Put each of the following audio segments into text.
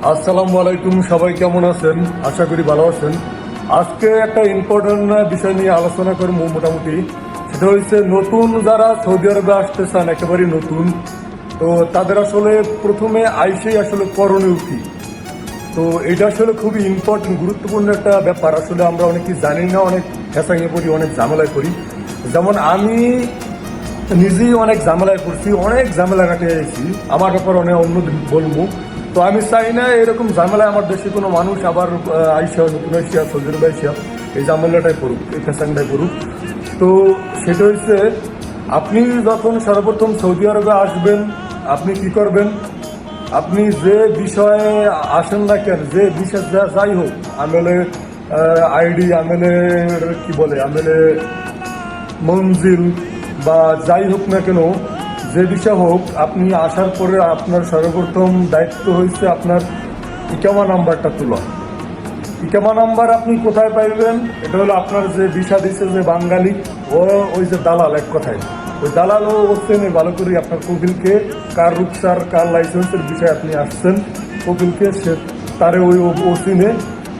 আসসালামু আলাইকুম, সবাই কেমন আছেন? আশা করি ভালো আছেন। আজকে একটা ইম্পর্টেন্ট বিষয় নিয়ে আলোচনা করবো। মোটামুটি সেটা হচ্ছে নতুন যারা সৌদি আরবে আসতে চান, একেবারেই নতুন, তো তাদের আসলে প্রথমে আইসেই আসলে করণীয় কি। তো এটা আসলে খুবই ইম্পর্টেন্ট, গুরুত্বপূর্ণ একটা ব্যাপার। আসলে আমরা অনেকেই জানি না, অনেক ফ্যাসাঙে পড়ি, অনেক ঝামেলায় পড়ি। যেমন আমি নিজেই অনেক ঝামেলায় পড়ছি, অনেক ঝামেলা কাটিয়ে গেছি। আমার ব্যাপার অনেক অন্যদিন বলবো। তো আমি চাই না এরকম ঝামেলায় আমার দেশে কোনো মানুষ আবার আইসা, নতুন আইসা, সৌদি আরবে আইসা এই ঝামেলাটাই পড়ুক, এই ফ্যাসাংটাই পড়ুক। তো সেটা হচ্ছে, আপনি যখন সর্বপ্রথম সৌদি আরবে আসবেন, আপনি কি করবেন? আপনি যে বিষয়ে আসেন না কেন, যে বিষয় যাই হোক, আমেলে আইডি, আমেলে কি বলে, আমেলে মঞ্জিল বা যাই হোক না কেন, যে বিষয় হোক, আপনি আসার পরে আপনার সর্বপ্রথম দায়িত্ব হয়েছে আপনার ইকামা নাম্বারটা তোলা। ইকামা নাম্বার আপনি কোথায় পাইবেন? এটা হলো আপনার যে ভিসা দিচ্ছে যে বাঙালি, ওই যে দালাল, এক কথায় ওই দালাল ও চেনে ভালো করে আপনার কপিলকে, কার রুকসার, কার লাইসেন্সের বিষয়ে আপনি আসছেন, কপিলকে সে তারে ও চিনে।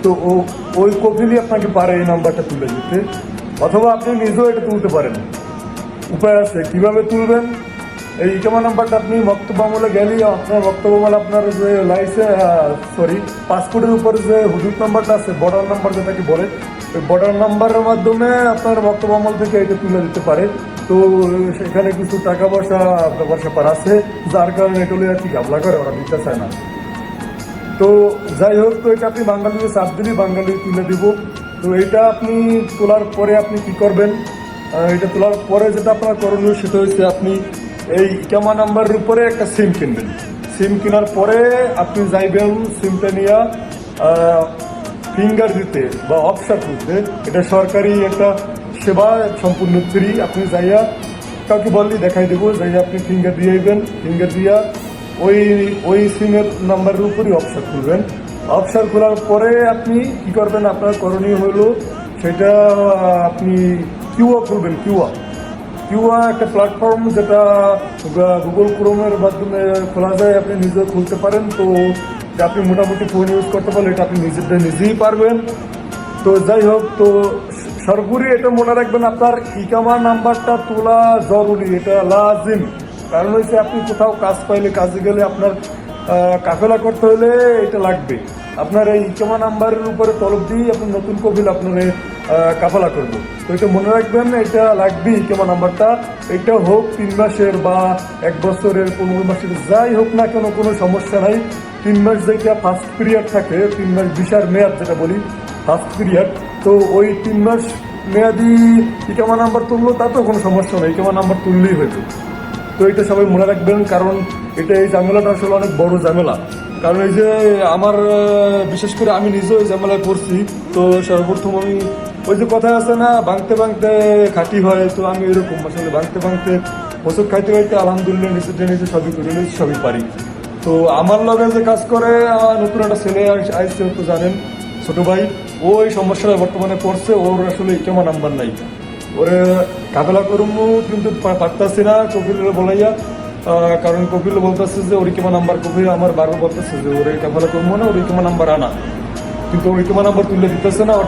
তো ওই কপিলই আপনাকে পারে এই নাম্বারটা তুলে দিতে, অথবা আপনি নিজেও এটা তুলতে পারেন। উপায় আছে কিভাবে তুলবেন। এই ইকামা নাম্বারটা আপনি বক্তব্য আমলে গেলে আপনার বক্তব্য আমলে আপনার যে পাসপোর্টের উপর যে হুদুদ নাম্বারটা আছে, বর্ডার নাম্বার যেটাকে বলে, ওই বর্ডার নাম্বারের মাধ্যমে আপনার বক্তব্য আমল থেকে এটা তুলে দিতে পারে। তো সেখানে কিছু টাকা পয়সা ব্যাপার স্যাপার আছে, যার কারণে এগুলো আর কি গাবলা করে, ওরা দিতে চায় না। তো যাই হোক, তো এটা আপনি বাঙালিকে চাপ দিলেই বাঙালি তুলে দিব। তো এটা আপনি তোলার পরে আপনি কি করবেন? এটা তোলার পরে যেটা আপনার করণীয় সেটা হচ্ছে, আপনি এই ইকামা নাম্বারের উপরে একটা সিম কিনবেন। সিম কেনার পরে আপনি যাইবেন সিমটা নিয়ে ফিঙ্গার দিতে বা অফসার করতে। এটা সরকারি একটা সেবা, সম্পূর্ণ ফ্রি। আপনি যাইয়া কাউকে বললেই দেখাই দেবো, যাইয়া আপনি ফিঙ্গার দিয়ে আইবেন। ফিঙ্গার দিয়া ওই সিমের নাম্বারের উপরই অফসার খুলবেন। অফসার খোলার পরে আপনি কি করবেন? আপনার করণীয় হলো সেটা আপনি কিউআ খুলবেন। কিউআ একটা প্ল্যাটফর্ম, যেটা গুগল ক্রোমের মাধ্যমে খোলা যায়, আপনি নিজে খুলতে পারেন। তো আপনি মোটামুটি ফোন ইউজ করতে পারলে এটা আপনি নিজেই পারবেন। তো যাই হোক, তো সর্বোপরি এটা মনে রাখবেন, আপনার ইকামা নাম্বারটা তোলা জরুরি, এটা লাজিম। কারণ হচ্ছে, আপনি কোথাও কাজ পাইলে, কাজে গেলে, আপনার কাফেলা করতে হলে এটা লাগবে। আপনার এই ইকামা নাম্বারের উপরে তলব দিয়ে আপনার নতুন কপিল আপনার কাফেলা করবো। তো এটা মনে রাখবেন, এটা লাগবে ইকামা নাম্বারটা। এটা হোক 3 মাসের বা 1 বছরের, 15 মাসের, যাই হোক না কেন, কোনো সমস্যা নাই। 3 মাস যেটা ফার্স্ট পিরিয়ড থাকে, 3 মাস ভিসার মেয়াদ যেটা বলি, ফার্স্ট পিরিয়ড, তো ওই 3 মাস মেয়াদি ইকামা নাম্বার তুললো, তাতেও কোনো সমস্যা নেই, ইকামা নাম্বার তুললেই হয়েছে। তো এটা সবাই মনে রাখবেন, কারণ এটা, এই ঝামেলাটা আসলে অনেক বড় ঝামেলা। কারণ এই যে আমার, বিশেষ করে আমি নিজেও এই ঝামেলায় পড়ছি। তো সর্বপ্রথম আমি, ওই যে কথা আছে না, ভাঙতে ভাঙতে খাঁটি হয়, তো আমি এরকম আসলে ভাঙতে ভাঙতে ওষুধ খাইতে খাইতে আলহামদুলিল্লাহ নিজে সবই করে নিয়েছি, সবই পারি। তো আমার লগে যে কাজ করে নতুন একটা ছেলে আইসে, তো জানেন, ছোট ভাই, ও এই সমস্যাটা বর্তমানে পড়ছে। ওর আসলে ইকামা নাম্বার নাই, ওরে কাফেলা করবো কিন্তু পারতাছি না কপিলের বলাইয়া। কারণ কপিল বলতেছে যে ওর ইকামা নাম্বার, কপিল আমার বারবার বলতেছে যে ওরে কাফেলা করবো না, ওর ইকামা নাম্বার আনা, কিন্তু ওর ইকামা নাম্বার তুলে দিতেছে না। ওর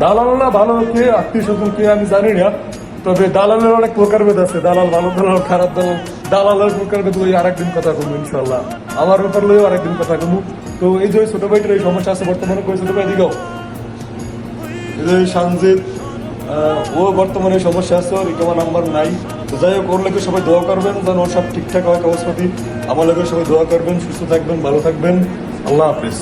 দালাল না ভালো কে, আত্মীয় স্বজন কে আমি জানি না, তবে দালালের অনেক প্রকারভেদ আছে। দালাল ভালো, দালাল খারাপ, দালালের প্রকারভেদ ওই আরেকদিন কথা বলবো ইনশাল্লাহ। আমার ব্যাপার লইও আরেকদিন কথা বলবো। তো এই যে ছোট ভাইটার এই সমস্যা আছে বর্তমানে, কই ছোট ভাই দিকেও সানজিদ, ও বর্তমানে সমস্যা আছে, ওর ইকামা নাম্বার নাই। তো যাই হোক, ওর লোকের সবাই দোয়া করবেন যেন ওর সব ঠিকঠাক হয় কাগজপাতি। আমার লোকের সবাই দোয়া করবেন, সুস্থ থাকবেন, ভালো থাকবেন। আল্লাহ হাফিজ।